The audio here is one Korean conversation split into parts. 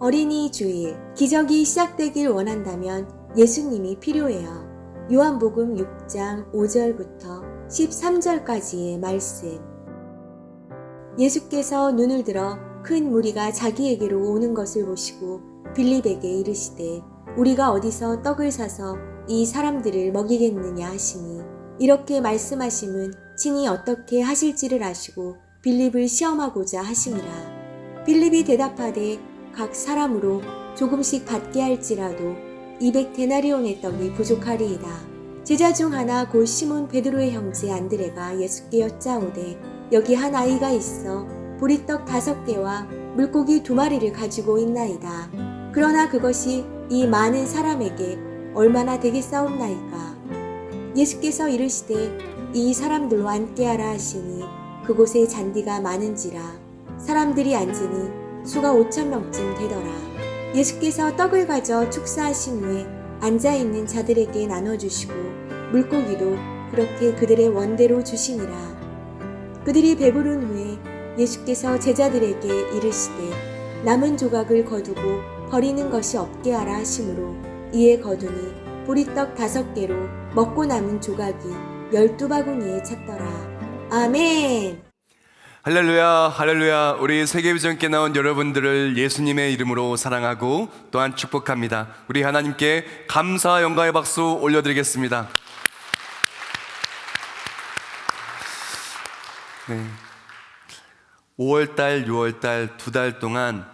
어린이 주일, 기적이 시작되길 원한다면 예수님이 필요해요. 요한복음 6장 5절부터 13절까지의 말씀. 예수께서 눈을 들어 큰 무리가 자기에게로 오는 것을 보시고 빌립에게 이르시되 우리가 어디서 떡을 사서 이 사람들을 먹이겠느냐 하시니, 이렇게 말씀하심은 친히 어떻게 하실지를 아시고 빌립을 시험하고자 하심이라. 빌립이 대답하되 각 사람으로 조금씩 받게 할지라도 200데나리온의 떡이 부족하리이다. 제자 중 하나 곧 시몬 베드로의 형제 안드레가 예수께 여짜오되 여기 한 아이가 있어 보리떡 5개와 물고기 2마리를 가지고 있나이다. 그러나 그것이 이 많은 사람에게 얼마나 되겠사옵나이까. 예수께서 이르시되 이 사람들로 앉게 하라 하시니 그곳에 잔디가 많은지라 사람들이 앉으니 수가 5,000명쯤 되더라. 예수께서 떡을 가져 축사하신 후에 앉아있는 자들에게 나눠주시고 물고기도 그렇게 그들의 원대로 주시니라. 그들이 배부른 후에 예수께서 제자들에게 이르시되 남은 조각을 거두고 버리는 것이 없게 하라 하시므로 이에 거두니 보리떡 5개로 먹고 남은 조각이 12바구니에 찼더라. 아멘. 할렐루야, 할렐루야. 우리 세계비전께 나온 여러분들을 예수님의 이름으로 사랑하고 또한 축복합니다. 우리 하나님께 감사와 영광의 박수 올려드리겠습니다. 네. 5월달, 6월달 2달 동안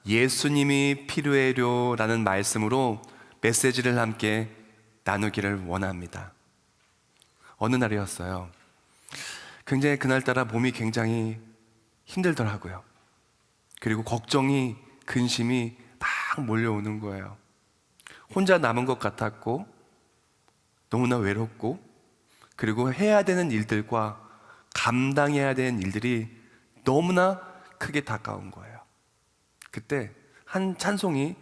예수님이 필요해요 라는 말씀으로 메시지를 함께 나누기를 원합니다. 어느 날이었어요. 굉장히 그날따라 몸이 굉장히 힘들더라고요. 그리고 걱정이, 근심이 막 몰려오는 거예요. 혼자 남은 것 같았고 너무나 외롭고, 그리고 해야 되는 일들과 감당해야 되는 일들이 너무나 크게 다가온 거예요. 그때 한 찬송이,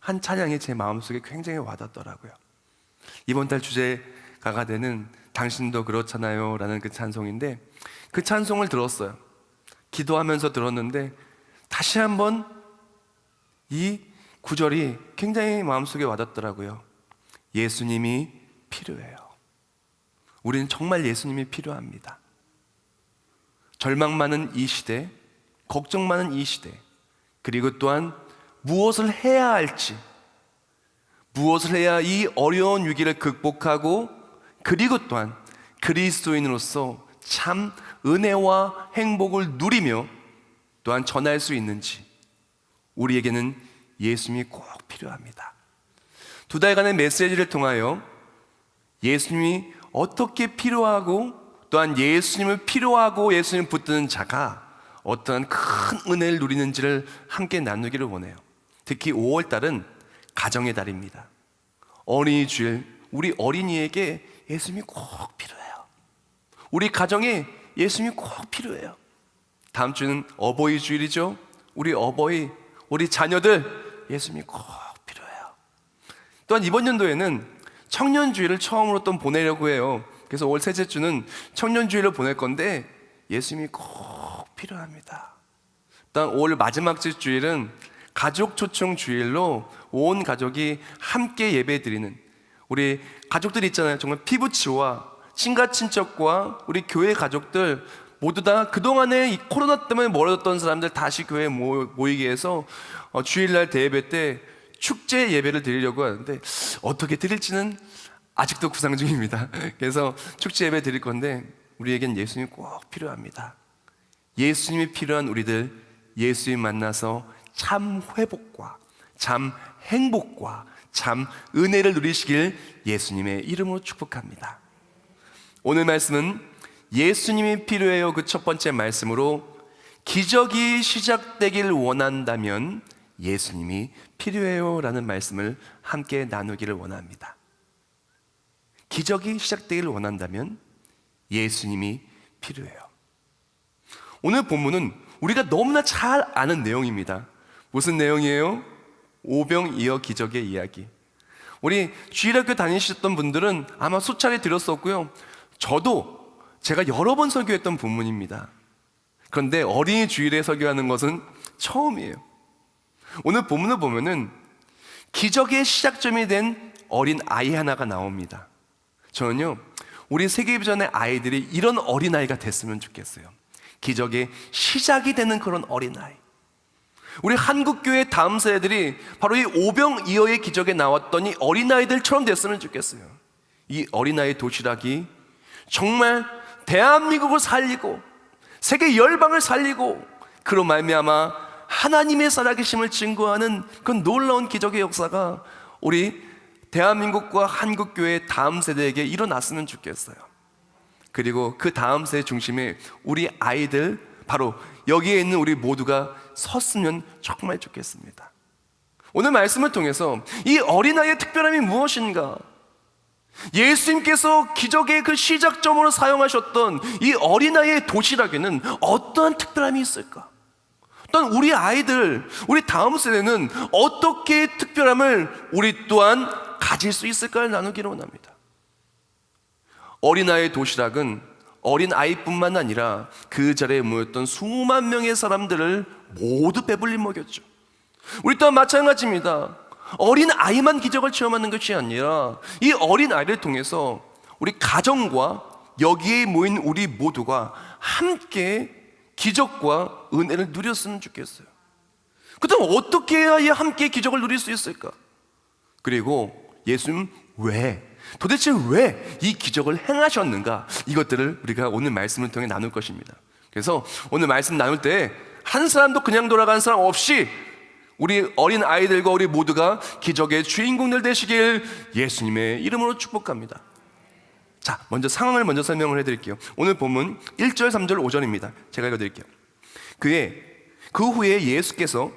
한 찬양이 제 마음속에 굉장히 와닿더라고요. 이번 달 주제가가 되는 당신도 그렇잖아요 라는 그 찬송인데, 그 찬송을 들었어요. 기도하면서 들었는데 다시 한번 이 구절이 굉장히 마음속에 와닿더라고요. 예수님이 필요해요. 우리는 정말 예수님이 필요합니다. 절망 많은 이 시대, 걱정 많은 이 시대, 그리고 또한 무엇을 해야 할지, 무엇을 해야 이 어려운 위기를 극복하고, 그리고 또한 그리스도인으로서 참 은혜와 행복을 누리며 또한 전할 수 있는지, 우리에게는 예수님이 꼭 필요합니다. 2달간의 메시지를 통하여 예수님이 어떻게 필요하고, 또한 예수님을 필요하고 예수님을 붙드는 자가 어떠한 큰 은혜를 누리는지를 함께 나누기를 원해요. 특히 5월달은 가정의 달입니다. 어린이 주일, 우리 어린이에게 예수님이 꼭 필요해요. 우리 가정에 예수님이 꼭 필요해요. 다음 주는 어버이 주일이죠. 우리 어버이, 우리 자녀들 예수님이 꼭 필요해요. 또한 이번 연도에는 청년 주일을 처음으로 또 보내려고 해요. 그래서 올 셋째 주는 청년 주일을 보낼 건데 예수님이 꼭 필요합니다. 또한 5월 마지막 주 주일은 가족 초청 주일로 온 가족이 함께 예배 드리는, 우리 가족들 있잖아요. 정말 피부치와 친가 친척과 우리 교회 가족들 모두 다 그동안에 이 코로나 때문에 멀어졌던 사람들 다시 교회에 모이게 해서 주일날 대예배 때 축제 예배를 드리려고 하는데 어떻게 드릴지는 아직도 구상 중입니다. 그래서 축제 예배 드릴 건데 우리에겐 예수님이 꼭 필요합니다. 예수님이 필요한 우리들, 예수님 만나서 참 회복과 참 행복과 참 은혜를 누리시길 예수님의 이름으로 축복합니다. 오늘 말씀은 예수님이 필요해요 그 첫 번째 말씀으로 기적이 시작되길 원한다면 예수님이 필요해요 라는 말씀을 함께 나누기를 원합니다. 기적이 시작되길 원한다면 예수님이 필요해요. 오늘 본문은 우리가 너무나 잘 아는 내용입니다. 무슨 내용이에요? 오병이어 기적의 이야기. 우리 주일학교 다니셨던 분들은 아마 수차례 들었었고요. 저도 제가 여러 번 설교했던 본문입니다. 그런데 어린이 주일에 설교하는 것은 처음이에요. 오늘 본문을 보면은 기적의 시작점이 된 어린 아이 하나가 나옵니다. 저는요, 우리 세계비전의 아이들이 이런 어린아이가 됐으면 좋겠어요. 기적의 시작이 되는 그런 어린아이. 우리 한국교회 다음 세대들이 바로 이 오병이어의 기적에 나왔던 이 어린아이들처럼 됐으면 좋겠어요. 이 어린아이 도시락이 정말 대한민국을 살리고 세계 열방을 살리고 그로 말미암아 하나님의 살아계심을 증거하는 그 놀라운 기적의 역사가 우리 대한민국과 한국교회 다음 세대에게 일어났으면 좋겠어요. 그리고 그 다음 세대 중심에 우리 아이들, 바로 여기에 있는 우리 모두가 섰으면 정말 좋겠습니다. 오늘 말씀을 통해서 이 어린아이의 특별함이 무엇인가, 예수님께서 기적의 그 시작점으로 사용하셨던 이 어린아이의 도시락에는 어떠한 특별함이 있을까? 또한 우리 아이들, 우리 다음 세대는 어떻게 특별함을 우리 또한 가질 수 있을까를 나누기로 원합니다. 어린아이의 도시락은 어린아이뿐만 아니라 그 자리에 모였던 수만 명의 사람들을 모두 배불리 먹였죠. 우리 또한 마찬가지입니다. 어린아이만 기적을 체험하는 것이 아니라 이 어린아이를 통해서 우리 가정과 여기에 모인 우리 모두가 함께 기적과 은혜를 누렸으면 좋겠어요. 그렇다면 어떻게 해야 함께 기적을 누릴 수 있을까? 그리고 예수님 도대체 왜 이 기적을 행하셨는가? 이것들을 우리가 오늘 말씀을 통해 나눌 것입니다. 그래서 오늘 말씀 나눌 때 한 사람도 그냥 돌아간 사람 없이 우리 어린 아이들과 우리 모두가 기적의 주인공들 되시길 예수님의 이름으로 축복합니다. 자, 먼저 상황을 먼저 설명을 해드릴게요. 오늘 본문 1절, 3절, 5절입니다. 제가 읽어드릴게요. 그 후에 예수께서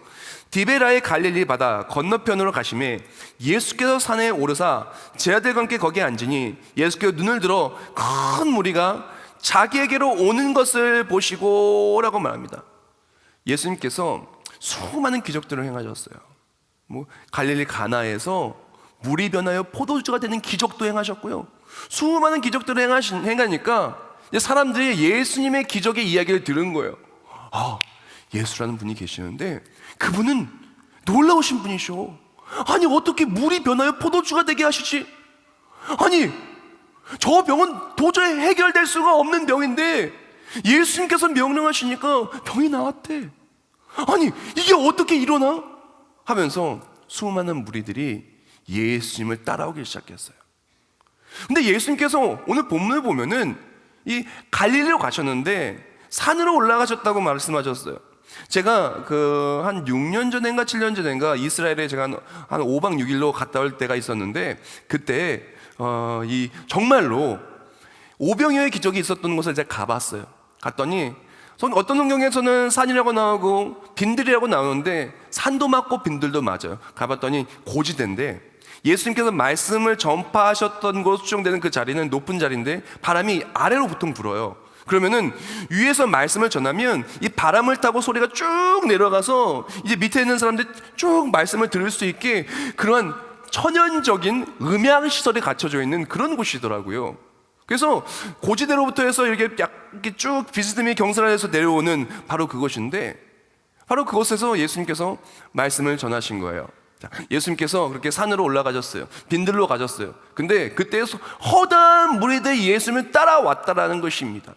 디베라의 갈릴리 바다 건너편으로 가시매 예수께서 산에 오르사 제 아들과 함께 거기에 앉으니 예수께서 눈을 들어 큰 무리가 자기에게로 오는 것을 보시고 라고 말합니다. 예수님께서 수많은 기적들을 행하셨어요. 갈릴리 가나에서 물이 변하여 포도주가 되는 기적도 행하셨고요. 수많은 기적들을 행하니까 사람들이 예수님의 기적의 이야기를 들은 거예요. 아, 예수라는 분이 계시는데 그분은 놀라우신 분이셔. 아니, 어떻게 물이 변하여 포도주가 되게 하시지? 아니, 저 병은 도저히 해결될 수가 없는 병인데 예수님께서 명령하시니까 병이 나았대. 아니, 이게 어떻게 일어나? 하면서 수많은 무리들이 예수님을 따라오기 시작했어요. 근데 예수님께서 오늘 본문을 보면은 이 갈릴리로 가셨는데 산으로 올라가셨다고 말씀하셨어요. 제가 한 6년 전인가 7년 전인가 이스라엘에 제가 한 5박 6일로 갔다 올 때가 있었는데 그때 정말로 오병이어의 기적이 있었던 곳을 제가 가봤어요. 갔더니 어떤 성경에서는 산이라고 나오고 빈들이라고 나오는데 산도 맞고 빈들도 맞아요. 가봤더니 고지대인데 예수님께서 말씀을 전파하셨던 곳 수정되는 그 자리는 높은 자리인데 바람이 아래로 보통 불어요. 그러면은 위에서 말씀을 전하면 이 바람을 타고 소리가 쭉 내려가서 이제 밑에 있는 사람들이 쭉 말씀을 들을 수 있게 그러한 천연적인 음향 시설이 갖춰져 있는 그런 곳이더라고요. 그래서 고지대로부터 해서 이렇게 쭉 비스듬히 경사로에서 내려오는 바로 그것인데 바로 그곳에서 예수님께서 말씀을 전하신 거예요. 예수님께서 그렇게 산으로 올라가셨어요. 빈들로 가셨어요. 근데 그때 허다한 무리들이 예수님을 따라왔다라는 것입니다.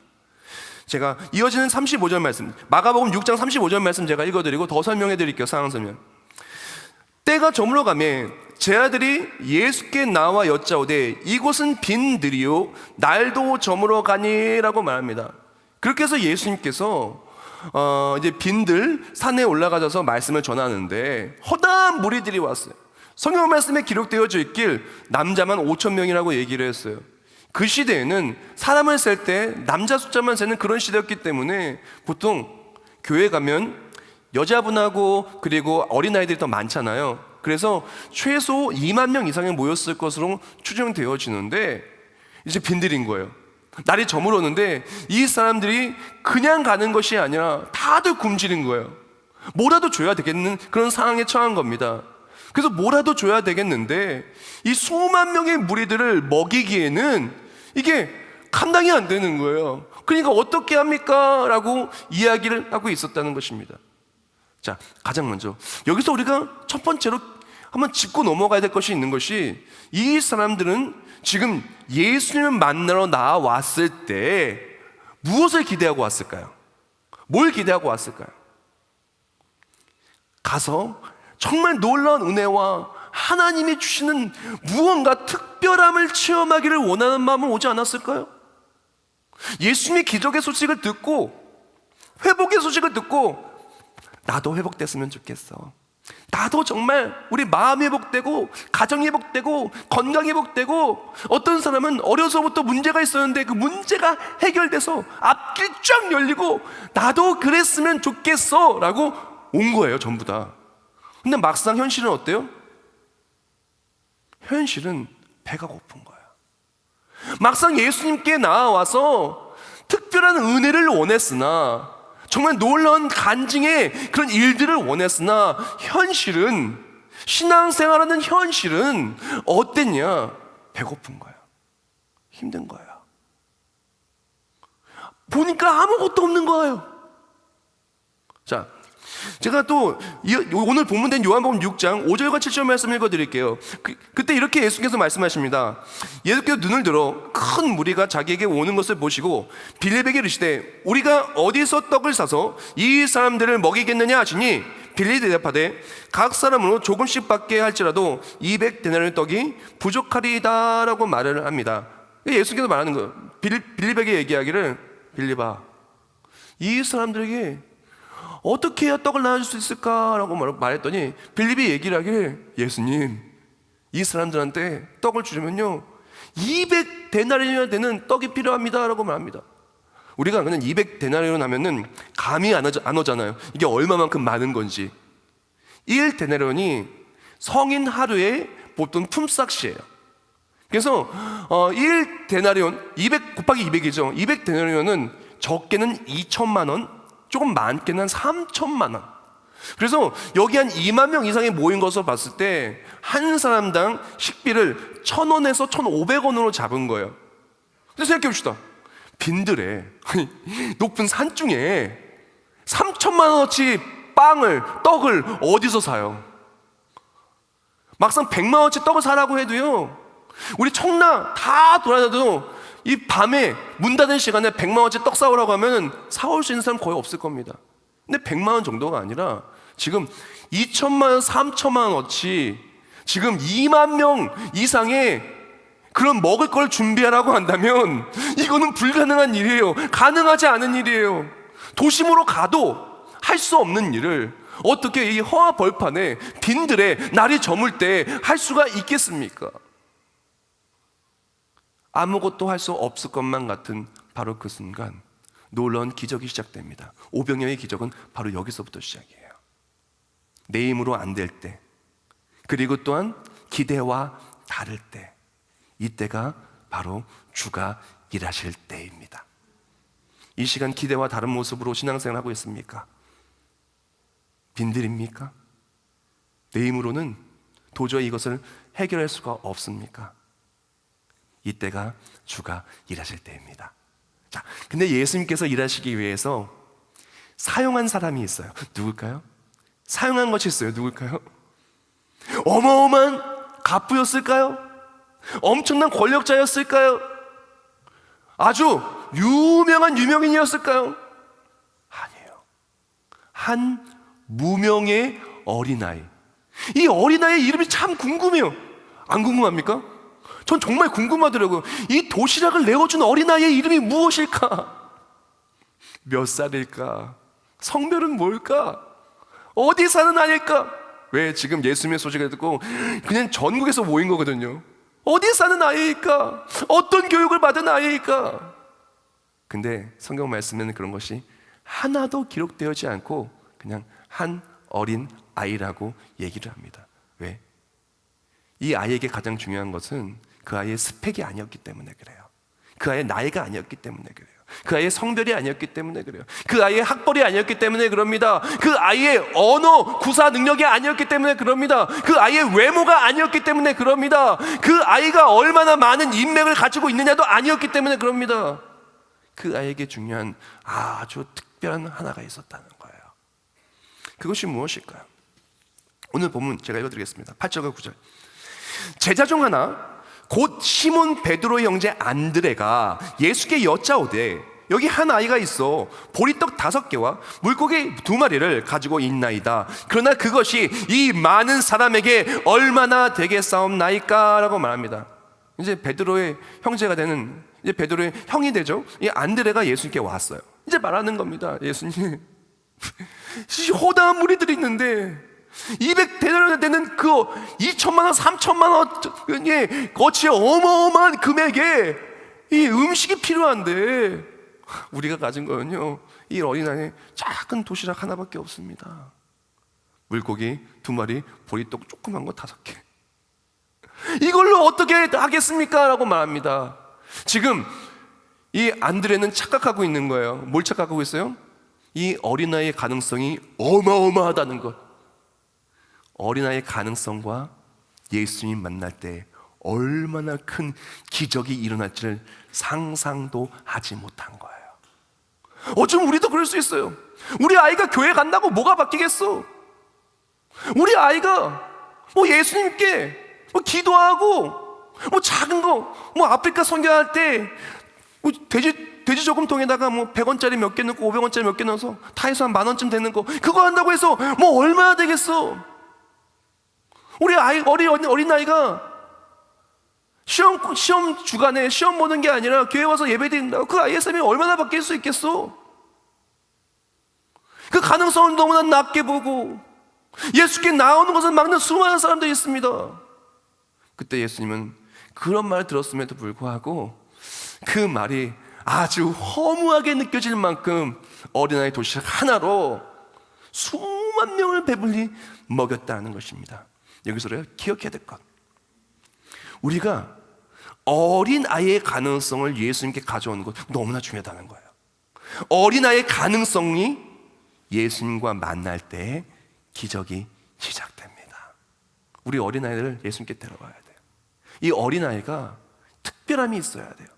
제가 이어지는 35절 말씀, 마가복음 6장 35절 말씀 제가 읽어드리고 더 설명해 드릴게요. 상황 설명. 때가 저물어가매 제 아들이 예수께 나와 여짜오되 이곳은 빈들이요 날도 저물어가니라고 말합니다. 그렇게 해서 예수님께서 이제 빈들 산에 올라가셔서 말씀을 전하는데 허다한 무리들이 왔어요. 성경 말씀에 기록되어져 있길 남자만 5,000명이라고 얘기를 했어요. 그 시대에는 사람을 셀 때 남자 숫자만 세는 그런 시대였기 때문에 보통 교회 가면 여자분하고 그리고 어린아이들이 더 많잖아요. 그래서 최소 2만 명 이상이 모였을 것으로 추정되어지는데 이제 빈들인 거예요. 날이 저물었는데 이 사람들이 그냥 가는 것이 아니라 다들 굶주린 거예요. 뭐라도 줘야 되겠는 그런 상황에 처한 겁니다. 그래서 뭐라도 줘야 되겠는데 이 수만 명의 무리들을 먹이기에는 이게 감당이 안 되는 거예요. 그러니까 어떻게 합니까? 라고 이야기를 하고 있었다는 것입니다. 자, 가장 먼저 여기서 우리가 첫 번째로 한번 짚고 넘어가야 될 것이 있는 것이, 이 사람들은 지금 예수님을 만나러 나왔을 때 무엇을 기대하고 왔을까요? 뭘 기대하고 왔을까요? 가서 정말 놀라운 은혜와 하나님이 주시는 무언가 특별함을 체험하기를 원하는 마음은 오지 않았을까요? 예수님의 기적의 소식을 듣고, 회복의 소식을 듣고, 나도 회복됐으면 좋겠어. 나도 정말 우리 마음이 회복되고, 가정이 회복되고, 건강이 회복되고, 어떤 사람은 어려서부터 문제가 있었는데 그 문제가 해결돼서 앞길 쫙 열리고, 나도 그랬으면 좋겠어 라고 온 거예요, 전부 다. 근데 막상 현실은 어때요? 현실은 배가 고픈 거예요. 막상 예수님께 나와서 특별한 은혜를 원했으나, 정말 놀라운 간증의 그런 일들을 원했으나, 현실은, 신앙생활하는 현실은 어땠냐? 배고픈 거예요. 힘든 거예요. 보니까 아무것도 없는 거예요. 자, 제가 또 오늘 본문된 요한복음 6장 5절과 7절 말씀 읽어드릴게요. 그때 이렇게 예수께서 말씀하십니다. 예수께서 눈을 들어 큰 무리가 자기에게 오는 것을 보시고 빌립에게 이르시되 우리가 어디서 떡을 사서 이 사람들을 먹이겠느냐 하시니, 빌립이 대답하되 각 사람으로 조금씩 받게 할지라도 200데나리온 떡이 부족하리이다 라고 말을 합니다. 예수께서 말하는 거예요. 빌립에게 얘기하기를, 빌립아, 이 사람들에게 어떻게 해야 떡을 나눠줄 수 있을까라고 말했더니, 빌립이 얘기를 하기를, 예수님, 이 사람들한테 떡을 주려면요 200데나리온이나 되는 떡이 필요합니다 라고 말합니다. 우리가 그냥 200데나리온 하면은 감이 안 오잖아요. 이게 얼마만큼 많은 건지. 1데나리온이 성인 하루에 보통 품삯이에요. 그래서 1데나리온 200 곱하기 200이죠. 200데나리온은 적게는 2천만 원, 조금 많게는 3천만 원. 그래서 여기 한 2만 명 이상이 모인 것을 봤을 때 한 사람당 식비를 1,000원에서 1,500원으로 잡은 거예요. 그래서 생각해 봅시다. 빈들에 높은 산 중에 3천만 원어치 빵을, 떡을 어디서 사요? 막상 100만 원어치 떡을 사라고 해도요, 우리 청라 다 돌아다녀도 이 밤에 문 닫은 시간에 100만 원어치 떡 사오라고 하면 사올 수 있는 사람 거의 없을 겁니다. 근데 100만 원 정도가 아니라 지금 2천만 원, 3천만 원어치 지금 2만 명 이상의 그런 먹을 걸 준비하라고 한다면 이거는 불가능한 일이에요. 가능하지 않은 일이에요. 도심으로 가도 할 수 없는 일을 어떻게 이 허화 벌판에 빈들에 날이 저물 때 할 수가 있겠습니까? 아무것도 할 수 없을 것만 같은 바로 그 순간 놀라운 기적이 시작됩니다. 오병이어의 기적은 바로 여기서부터 시작이에요. 내 힘으로 안 될 때, 그리고 또한 기대와 다를 때, 이때가 바로 주가 일하실 때입니다. 이 시간 기대와 다른 모습으로 신앙생활하고 있습니까? 빈들입니까? 내 힘으로는 도저히 이것을 해결할 수가 없습니까? 이때가 주가 일하실 때입니다. 자, 근데 예수님께서 일하시기 위해서 사용한 사람이 있어요. 누굴까요? 사용한 것이 있어요. 누굴까요? 어마어마한 갑부였을까요? 엄청난 권력자였을까요? 아주 유명한 유명인이었을까요? 아니에요. 한 무명의 어린아이. 이 어린아이의 이름이 참 궁금해요. 안 궁금합니까? 전 정말 궁금하더라고요. 이 도시락을 내어준 어린아이의 이름이 무엇일까? 몇 살일까? 성별은 뭘까? 어디 사는 아이일까? 왜 지금 예수님의 소식을 듣고 그냥 전국에서 모인 거거든요. 어디 사는 아이일까? 어떤 교육을 받은 아이일까? 근데 성경 말씀에는 그런 것이 하나도 기록되어지 않고 그냥 한 어린 아이라고 얘기를 합니다. 왜? 이 아이에게 가장 중요한 것은 그 아이의 스펙이 아니었기 때문에 그래요. 그 아이의 나이가 아니었기 때문에 그래요. 그 아이의 성별이 아니었기 때문에 그래요. 그 아이의 학벌이 아니었기 때문에 그럽니다. 그 아이의 언어 구사 능력이 아니었기 때문에 그럽니다. 그 아이의 외모가 아니었기 때문에 그럽니다. 그 아이가 얼마나 많은 인맥을 가지고 있느냐도 아니었기 때문에 그럽니다. 그 아이에게 중요한 아주 특별한 하나가 있었다는 거예요. 그것이 무엇일까요? 오늘 본문 제가 읽어드리겠습니다. 8절과 9절. 제자 중 하나 곧 시몬 베드로의 형제 안드레가 예수께 여짜오되 여기 한 아이가 있어 보리떡 5개와 물고기 2마리를 가지고 있나이다. 그러나 그것이 이 많은 사람에게 얼마나 되겠사옵나이까? 라고 말합니다. 이제 베드로의 형제가 되는, 이제 베드로의 형이 되죠. 이 안드레가 예수님께 왔어요. 이제 말하는 겁니다. 예수님, 허다한 무리들이 있는데 200데나리온 되는 그 2천만 원, 3천만 원 거치의 어마어마한 금액에 이 음식이 필요한데 우리가 가진 거는요, 이 어린아이 작은 도시락 하나밖에 없습니다. 물고기 2마리, 보리떡 조그만 거 5개. 이걸로 어떻게 하겠습니까? 라고 말합니다. 지금 이 안드레는 착각하고 있는 거예요. 뭘 착각하고 있어요? 이 어린아이의 가능성이 어마어마하다는 것. 어린아이의 가능성과 예수님 만날 때 얼마나 큰 기적이 일어날지를 상상도 하지 못한 거예요. 어쩌면 우리도 그럴 수 있어요. 우리 아이가 교회 간다고 뭐가 바뀌겠어? 우리 아이가 뭐 예수님께 뭐 기도하고 뭐 작은 거 뭐 아프리카 선교할 때 뭐 돼지 저금통에다가 뭐 100원짜리 몇 개 넣고 500원짜리 몇 개 넣어서 다 해서 한 10,000원쯤 되는 거 그거 한다고 해서 뭐 얼마나 되겠어? 우리 어린아이가 시험 주간에 시험 보는 게 아니라 교회 와서 예배 드린다고 그 아이의 삶이 얼마나 바뀔 수 있겠어? 그 가능성을 너무나 낮게 보고 예수께 나오는 것을 막는 수많은 사람들이 있습니다. 그때 예수님은 그런 말을 들었음에도 불구하고 그 말이 아주 허무하게 느껴질 만큼 어린아이 도시락 하나로 수만 명을 배불리 먹였다는 것입니다. 여기서 우리가 기억해야 될 것, 우리가 어린아이의 가능성을 예수님께 가져오는 것 너무나 중요하다는 거예요. 어린아이의 가능성이 예수님과 만날 때 기적이 시작됩니다. 우리 어린아이를 예수님께 데려와야 돼요. 이 어린아이가 특별함이 있어야 돼요.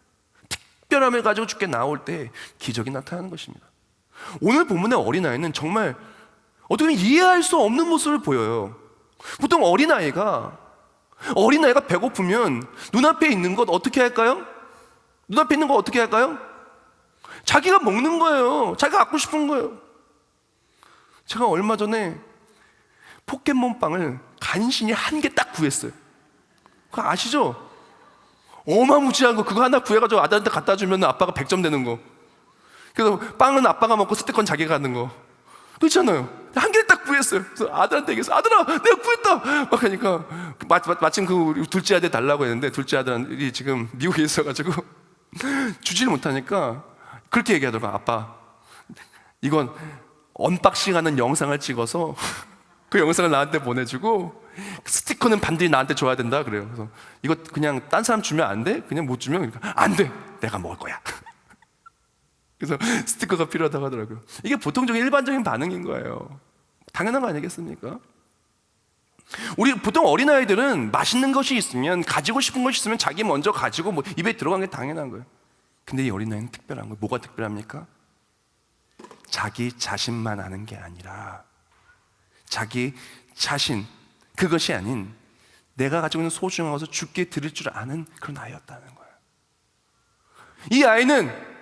특별함을 가지고 주께 나올 때 기적이 나타나는 것입니다. 오늘 본문의 어린아이는 정말 어떻게 보면 이해할 수 없는 모습을 보여요. 보통 어린아이가 배고프면 눈앞에 있는 것 어떻게 할까요? 눈앞에 있는 거 어떻게 할까요? 자기가 먹는 거예요. 자기가 갖고 싶은 거예요. 제가 얼마 전에 포켓몬빵을 간신히 1개 딱 구했어요. 그거 아시죠? 어마무지한 거 그거 하나 구해가지고 아들한테 갖다 주면 아빠가 100점 되는 거. 그래서 빵은 아빠가 먹고 스티커는 자기가 갖는 거. 그렇잖아요. 1개를 딱 구했어요. 그래서 아들한테 얘기했어요. 아들아, 내가 구했다. 막 하니까 마침 그 우리 둘째 아들 달라고 했는데 둘째 아들이 지금 미국에 있어가지고 주지를 못하니까 그렇게 얘기하더라고요. 아빠, 이건 언박싱하는 영상을 찍어서 그 영상을 나한테 보내주고 스티커는 반드시 나한테 줘야 된다 그래요. 그래서 이거 그냥 딴 사람 주면 안 돼? 그냥 못 주면? 그러니까 안 돼! 내가 먹을 거야. 그래서 스티커가 필요하다고 하더라고요. 이게 보통적인 일반적인 반응인 거예요. 당연한 거 아니겠습니까? 우리 보통 어린아이들은 맛있는 것이 있으면, 가지고 싶은 것이 있으면 자기 먼저 가지고 뭐 입에 들어간 게 당연한 거예요. 근데 이 어린아이는 특별한 거예요. 뭐가 특별합니까? 자기 자신만 아는 게 아니라 자기 자신, 그것이 아닌 내가 가지고 있는 소중한 것을 주께 드릴 줄 아는 그런 아이였다는 거예요. 이 아이는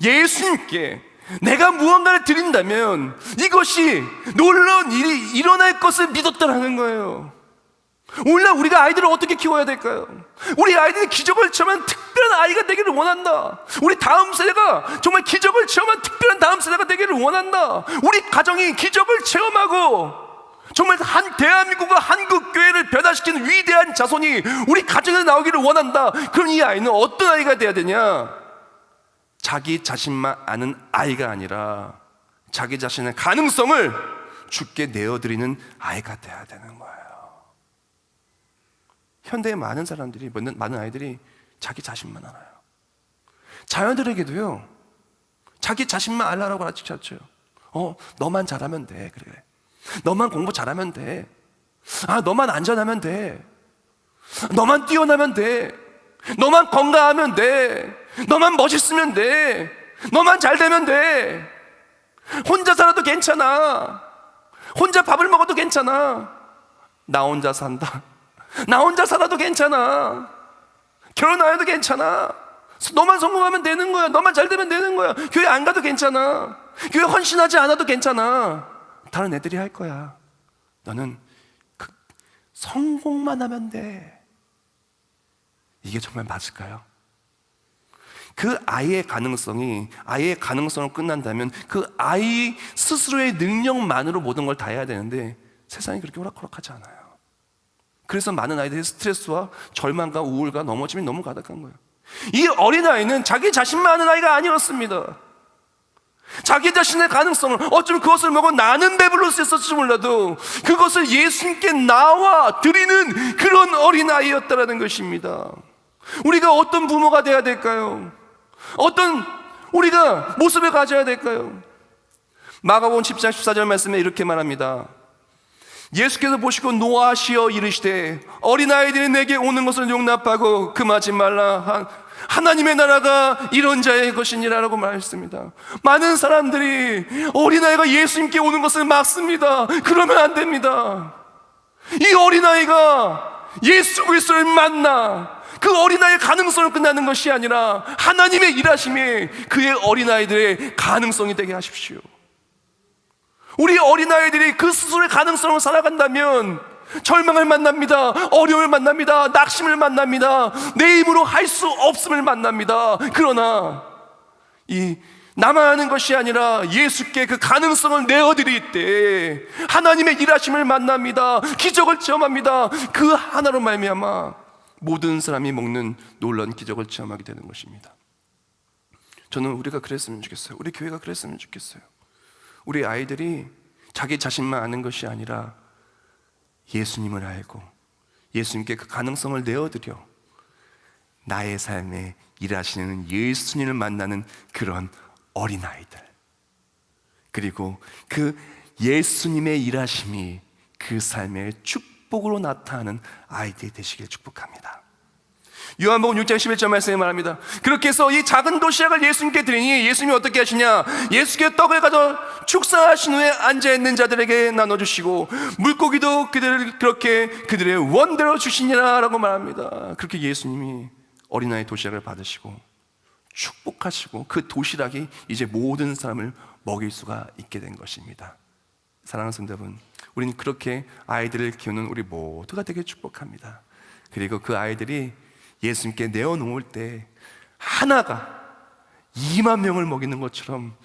예수님께 내가 무언가를 드린다면 이것이 놀라운 일이 일어날 것을 믿었다라는 거예요. 오늘날 우리가 아이들을 어떻게 키워야 될까요? 우리 아이들이 기적을 체험한 특별한 아이가 되기를 원한다. 우리 다음 세대가 정말 기적을 체험한 특별한 다음 세대가 되기를 원한다. 우리 가정이 기적을 체험하고 정말 대한민국과 한국교회를 변화시키는 위대한 자손이 우리 가정에서 나오기를 원한다. 그럼 이 아이는 어떤 아이가 돼야 되냐? 자기 자신만 아는 아이가 아니라 자기 자신의 가능성을 주께 내어드리는 아이가 돼야 되는 거예요. 현대의 많은 사람들이, 많은 아이들이 자기 자신만 알아요. 자녀들에게도요, 자기 자신만 알라라고 가르쳐줘요. 너만 잘하면 돼. 그래. 너만 공부 잘하면 돼. 너만 안전하면 돼. 너만 뛰어나면 돼. 너만 건강하면 돼. 너만 멋있으면 돼. 너만 잘 되면 돼. 혼자 살아도 괜찮아. 혼자 밥을 먹어도 괜찮아. 나 혼자 산다. 나 혼자 살아도 괜찮아. 결혼 안 해도 괜찮아. 너만 성공하면 되는 거야. 너만 잘 되면 되는 거야. 교회 안 가도 괜찮아. 교회 헌신하지 않아도 괜찮아. 다른 애들이 할 거야. 너는 성공만 하면 돼. 이게 정말 맞을까요? 그 아이의 가능성으로 끝난다면 그 아이 스스로의 능력만으로 모든 걸 다 해야 되는데 세상이 그렇게 호락호락하지 않아요. 그래서 많은 아이들이 스트레스와 절망과 우울과 넘어짐이 너무 가득한 거예요. 이 어린아이는 자기 자신만 아는 아이가 아니었습니다. 자기 자신의 가능성을, 어쩌면 그것을 먹어 나는 배불러 수 있었을지 몰라도 그것을 예수님께 나와 드리는 그런 어린아이였다라는 것입니다. 우리가 어떤 부모가 돼야 될까요? 어떤 우리가 모습을 가져야 될까요? 마가복음 10장 14절 말씀에 이렇게 말합니다. 예수께서 보시고 노하시어 이르시되 어린아이들이 내게 오는 것을 용납하고 금하지 말라. 하나님의 나라가 이런 자의 것이니라 라고 말했습니다. 많은 사람들이 어린아이가 예수님께 오는 것을 막습니다. 그러면 안 됩니다. 이 어린아이가 예수 그리스도를 만나 그 어린아이의 가능성을 끝나는 것이 아니라 하나님의 일하심이 그의 어린아이들의 가능성이 되게 하십시오. 우리 어린아이들이 그 스스로의 가능성을 살아간다면 절망을 만납니다. 어려움을 만납니다. 낙심을 만납니다. 내 힘으로 할 수 없음을 만납니다. 그러나 이 나만 하는 것이 아니라 예수께 그 가능성을 내어드릴 때 하나님의 일하심을 만납니다. 기적을 체험합니다. 그 하나로 말미암아 모든 사람이 먹는 놀라운 기적을 체험하게 되는 것입니다. 저는 우리가 그랬으면 좋겠어요. 우리 교회가 그랬으면 좋겠어요. 우리 아이들이 자기 자신만 아는 것이 아니라 예수님을 알고 예수님께 그 가능성을 내어드려 나의 삶에 일하시는 예수님을 만나는 그런 어린아이들, 그리고 그 예수님의 일하심이 그 삶의 축복으로 나타나는 아이들이 되시길 축복합니다. 요한복음 6장 11절 말씀에 말합니다. 그렇게 해서 이 작은 도시락을 예수님께 드리니 예수님이 어떻게 하시냐, 예수께 떡을 가져 축사하신 후에 앉아있는 자들에게 나눠주시고 물고기도 그렇게 그들의 원대로 주시니라 라고 말합니다. 그렇게 예수님이 어린아이 도시락을 받으시고 축복하시고 그 도시락이 이제 모든 사람을 먹일 수가 있게 된 것입니다. 사랑하는 성도 여러분, 우리는 그렇게 아이들을 키우는 우리 모두가 되게 축복합니다. 그리고 그 아이들이 예수님께 내어놓을 때 하나가 2만 명을 먹이는 것처럼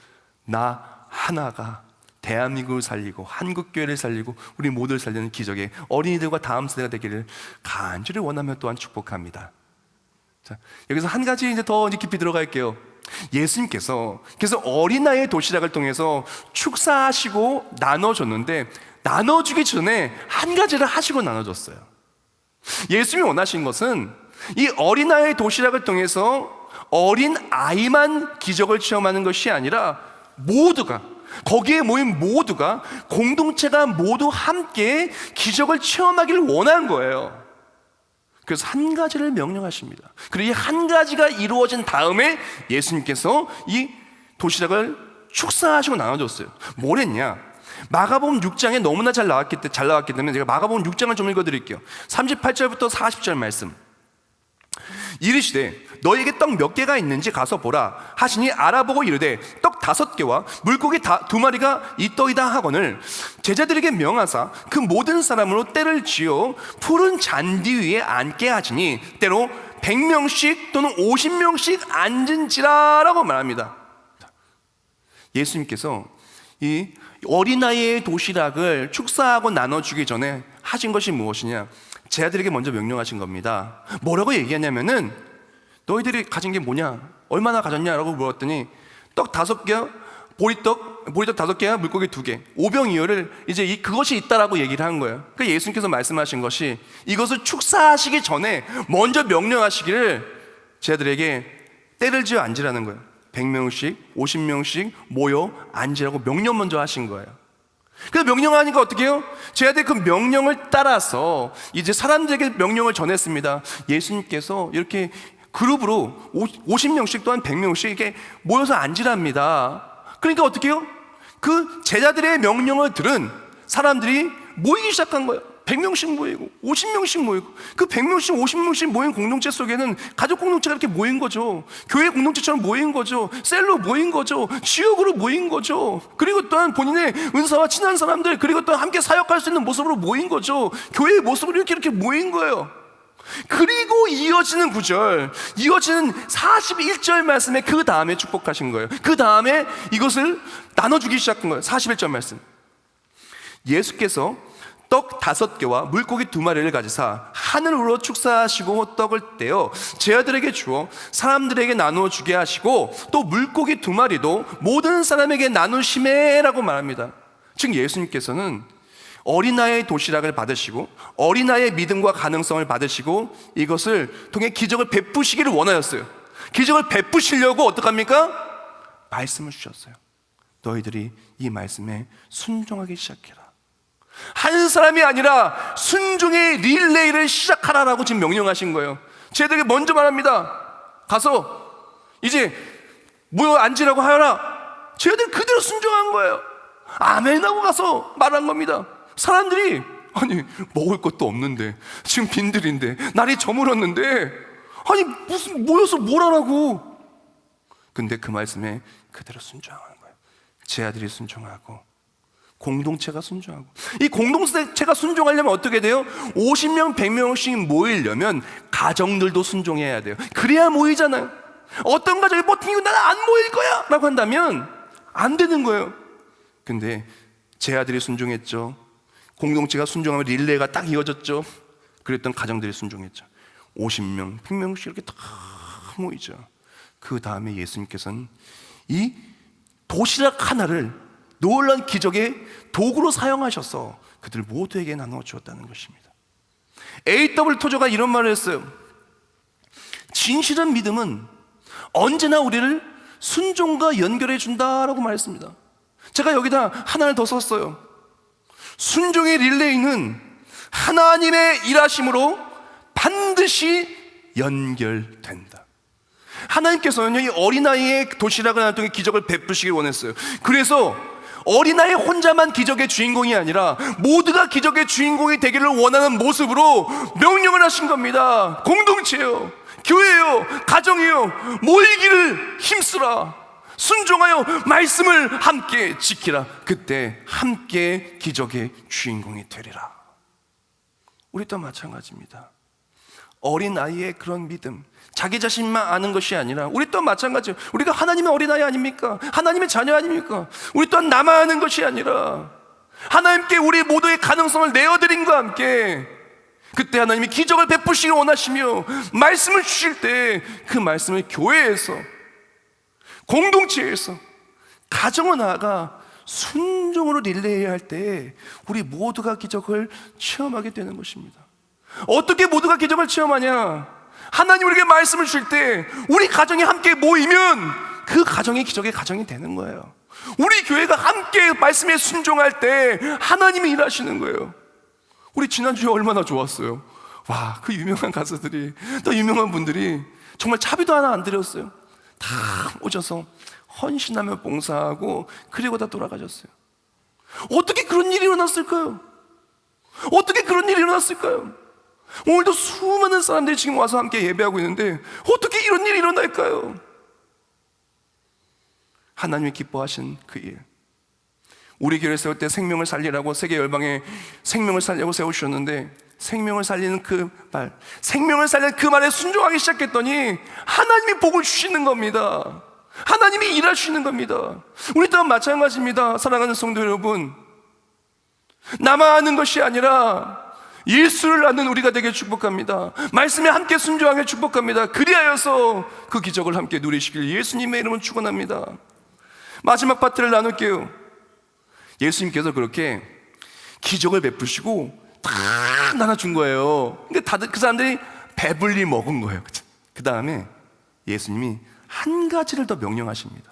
나 하나가 대한민국을 살리고 한국교회를 살리고 우리 모두를 살리는 기적의 어린이들과 다음 세대가 되기를 간절히 원하며 또한 축복합니다. 자, 여기서 한 가지 이제 더 깊이 들어갈게요. 예수님께서 그래서 어린아이의 도시락을 통해서 축사하시고 나눠줬는데 나눠주기 전에 한 가지를 하시고 나눠줬어요. 예수님이 원하신 것은 이 어린아이의 도시락을 통해서 어린아이만 기적을 체험하는 것이 아니라 모두가, 거기에 모인 모두가, 공동체가 모두 함께 기적을 체험하기를 원한 거예요. 그래서 한 가지를 명령하십니다. 그리고 이 한 가지가 이루어진 다음에 예수님께서 이 도시락을 축사하시고 나눠줬어요. 뭘 했냐? 마가복음 6장에 너무나 잘 나왔기 때문에 제가 마가복음 6장을 좀 읽어드릴게요. 38절부터 40절 말씀. 이르시되 너에게 떡 몇 개가 있는지 가서 보라 하시니 알아보고 이르되 떡 5개와 물고기 2마리가 있더이다 하거늘 제자들에게 명하사 그 모든 사람으로 때를 지어 푸른 잔디 위에 앉게 하시니 때로 100명씩 또는 50명씩 앉은지라 라고 말합니다. 예수님께서 이 어린아이의 도시락을 축사하고 나눠주기 전에 하신 것이 무엇이냐? 제자들에게 먼저 명령하신 겁니다. 뭐라고 얘기하냐면은 너희들이 가진 게 뭐냐? 얼마나 가졌냐라고 물었더니 떡 5개, 보리떡 5개와 물고기 2개, 오병이어를 이제 그것이 있다라고 얘기를 한 거예요. 그러니까 예수님께서 말씀하신 것이 이것을 축사하시기 전에 먼저 명령하시기를 제자들에게 때를 지어 앉으라는 거예요. 100명씩, 50명씩 모여 앉으라고 명령 먼저 하신 거예요. 그래서 명령하니까 어떻게 해요? 제자들이 그 명령을 따라서 이제 사람들에게 명령을 전했습니다. 예수님께서 이렇게 그룹으로 50명씩 또한 100명씩 이렇게 모여서 앉으랍니다. 그러니까 어떻게 해요? 그 제자들의 명령을 들은 사람들이 모이기 시작한 거예요. 100명씩 모이고 50명씩 모이고, 그 100명씩 50명씩 모인 공동체 속에는 가족 공동체가 이렇게 모인 거죠. 교회 공동체처럼 모인 거죠. 셀로 모인 거죠. 지역으로 모인 거죠. 그리고 또한 본인의 은사와 친한 사람들, 그리고 또 함께 사역할 수 있는 모습으로 모인 거죠. 교회의 모습으로 이렇게 모인 거예요. 그리고 이어지는 구절, 이어지는 41절 말씀에 그 다음에 축복하신 거예요. 그 다음에 이것을 나눠주기 시작한 거예요. 41절 말씀. 예수께서 떡 5개와 물고기 2마리를 가지사 하늘으로 축사하시고 떡을 떼어 제자들에게 주어 사람들에게 나누어 주게 하시고 또 물고기 2마리도 모든 사람에게 나누시매라고 말합니다. 즉 예수님께서는 어린아이의 도시락을 받으시고 어린아이의 믿음과 가능성을 받으시고 이것을 통해 기적을 베푸시기를 원하였어요. 기적을 베푸시려고 어떡합니까? 말씀을 주셨어요. 너희들이 이 말씀에 순종하기 시작해라. 한 사람이 아니라 순종의 릴레이를 시작하라라고 지금 명령하신 거예요. 쟤들에게 먼저 말합니다. 가서 이제 모여 앉으라고 하여라. 쟤들 그대로 순종한 거예요. 아멘 하고 가서 말한 겁니다. 사람들이 아니 먹을 것도 없는데 지금 빈들인데 날이 저물었는데 아니 무슨 모여서 뭘 하라고. 근데 그 말씀에 그대로 순종하는 거예요. 제 아들이 순종하고 공동체가 순종하고, 이 공동체가 순종하려면 어떻게 돼요? 50명 100명씩 모이려면 가정들도 순종해야 돼요. 그래야 모이잖아요. 어떤 가정이 버티고 나는 안 모일 거야 라고 한다면 안 되는 거예요. 근데 제 아들이 순종했죠. 공동체가 순종하면 릴레이가 딱 이어졌죠. 그랬던 가정들이 순종했죠. 50명 100명씩 이렇게 다 모이죠. 그 다음에 예수님께서는 이 도시락 하나를 놀라운 기적의 도구로 사용하셔서 그들 모두에게 나누어 주었다는 것입니다. A.W. 토저가 이런 말을 했어요. 진실한 믿음은 언제나 우리를 순종과 연결해 준다라고 말했습니다. 제가 여기다 하나를 더 썼어요. 순종의 릴레이는 하나님의 일하심으로 반드시 연결된다. 하나님께서는 이 어린아이의 도시락을 통해 기적을 베푸시길 원했어요. 그래서 어린아이 혼자만 기적의 주인공이 아니라 모두가 기적의 주인공이 되기를 원하는 모습으로 명령을 하신 겁니다. 공동체요, 교회요, 가정이요, 모이기를 힘쓰라. 순종하여 말씀을 함께 지키라. 그때 함께 기적의 주인공이 되리라. 우리 또 마찬가지입니다. 어린아이의 그런 믿음, 자기 자신만 아는 것이 아니라 우리 또한 마찬가지예요. 우리가 하나님의 어린아이 아닙니까? 하나님의 자녀 아닙니까? 우리 또한 나만 아는 것이 아니라 하나님께 우리 모두의 가능성을 내어드림과 함께 그때 하나님이 기적을 베푸시길 원하시며 말씀을 주실 때 그 말씀을 교회에서, 공동체에서, 가정을 나아가 순종으로 릴레이해야 할 때 우리 모두가 기적을 체험하게 되는 것입니다. 어떻게 모두가 기적을 체험하냐? 하나님 우리에게 말씀을 주실 때 우리 가정이 함께 모이면 그 가정이 기적의 가정이 되는 거예요. 우리 교회가 함께 말씀에 순종할 때 하나님이 일하시는 거예요. 우리 지난주에 얼마나 좋았어요. 와, 그 유명한 가수들이, 또 유명한 분들이 정말 차비도 하나 안 드렸어요. 다 오셔서 헌신하며 봉사하고 그리고 다 돌아가셨어요. 어떻게 그런 일이 일어났을까요? 어떻게 그런 일이 일어났을까요? 오늘도 수많은 사람들이 지금 와서 함께 예배하고 있는데 어떻게 이런 일이 일어날까요? 하나님이 기뻐하신 그 일, 우리 교회를 세울 때 생명을 살리라고 세계 열방에 생명을 살리라고 세우셨는데 생명을 살리는 그 말, 생명을 살리는 그 말에 순종하기 시작했더니 하나님이 복을 주시는 겁니다. 하나님이 일하시는 겁니다. 우리 또한 마찬가지입니다. 사랑하는 성도 여러분, 나만 아는 것이 아니라 예수를 아는 우리가 되게 축복합니다. 말씀에 함께 순종하게 축복합니다. 그리하여서 그 기적을 함께 누리시길 예수님의 이름으로 축원합니다. 마지막 파트를 나눌게요. 예수님께서 그렇게 기적을 베푸시고 다 나눠준 거예요. 근데 다들 그 사람들이 배불리 먹은 거예요. 그 다음에 예수님이 한 가지를 더 명령하십니다.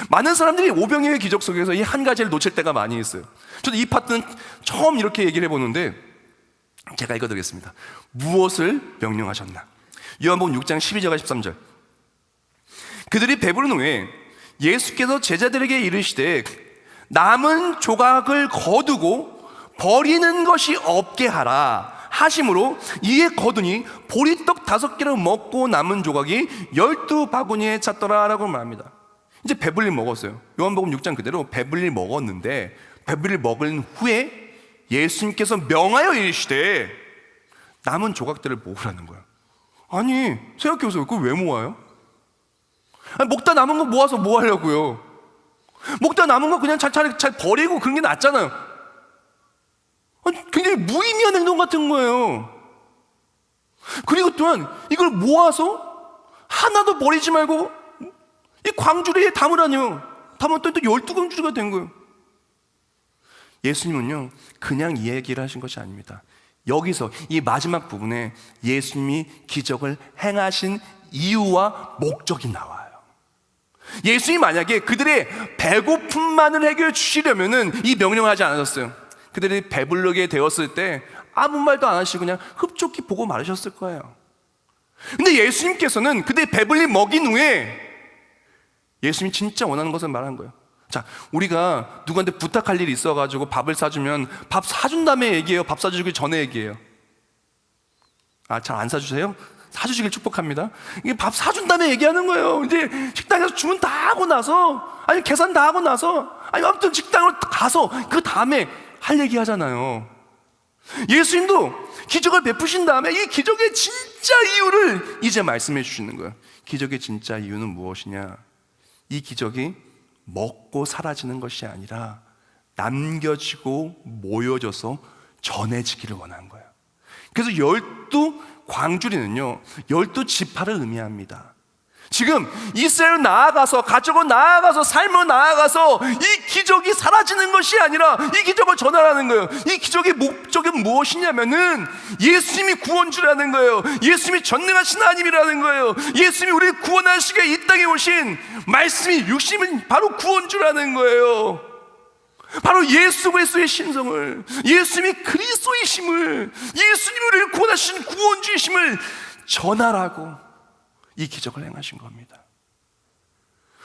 많은 사람들이 오병이어의 기적 속에서 이 한 가지를 놓칠 때가 많이 있어요. 저도 이 파트는 처음 이렇게 얘기를 해보는데 제가 읽어드리겠습니다. 무엇을 명령하셨나? 요한복음 6장 12절과 13절. 그들이 배부른 후에 예수께서 제자들에게 이르시되 남은 조각을 거두고 버리는 것이 없게 하라 하심으로 이에 거두니 보리떡 5개를 먹고 남은 조각이 12바구니에 찼더라 라고 말합니다. 이제 배불리 먹었어요. 요한복음 6장 그대로 배불리 먹었는데, 배불리 먹은 후에 예수님께서 명하여 이르시되 남은 조각들을 모으라는 거예요. 아니 생각해보세요. 그걸 왜 모아요? 아니, 먹다 남은 거 모아서 뭐 하려고요? 먹다 남은 거 그냥 잘 버리고 그런 게 낫잖아요. 아니, 굉장히 무의미한 행동 같은 거예요. 그리고 또한 이걸 모아서 하나도 버리지 말고 이 광주리에 담으라뇨. 담았더니 또 12광주리가 된 거예요. 예수님은요 그냥 이 얘기를 하신 것이 아닙니다. 여기서 이 마지막 부분에 예수님이 기적을 행하신 이유와 목적이 나와요. 예수님이 만약에 그들의 배고픔만을 해결해 주시려면은 이 명령을 하지 않으셨어요. 그들이 배부르게 되었을 때 아무 말도 안 하시고 그냥 흡족히 보고 말으셨을 거예요. 근데 예수님께서는 그들이 배불리 먹인 후에 예수님이 진짜 원하는 것을 말한 거예요. 자, 우리가 누구한테 부탁할 일이 있어가지고 밥을 사주면 밥 사준 다음에 얘기해요? 밥 사주기 전에 얘기해요? 잘 안 사주세요? 사주시길 축복합니다. 이게 밥 사준 다음에 얘기하는 거예요. 이제 식당에서 주문 다 하고 나서, 아니 계산 다 하고 나서, 아니 아무튼 식당으로 가서 그 다음에 할 얘기 하잖아요. 예수님도 기적을 베푸신 다음에 이 기적의 진짜 이유를 이제 말씀해 주시는 거예요. 기적의 진짜 이유는 무엇이냐? 이 기적이 먹고 사라지는 것이 아니라 남겨지고 모여져서 전해지기를 원한 거예요. 그래서 12광주리는요 12지파를 의미합니다. 지금 이스라엘로 나아가서, 가족으로 나아가서, 삶으로 나아가서 이 기적이 사라지는 것이 아니라 이 기적을 전하라는 거예요. 이 기적의 목적은 무엇이냐면은 예수님이 구원주라는 거예요. 예수님이 전능하신 하나님이라는 거예요. 예수님이 우리를 구원하시게 이 땅에 오신 말씀이 육신은 바로 구원주라는 거예요. 바로 예수 그리스도의 신성을, 예수님이 그리스도이심을, 예수님이 우리를 구원하신 구원주이심을 전하라고 이 기적을 행하신 겁니다.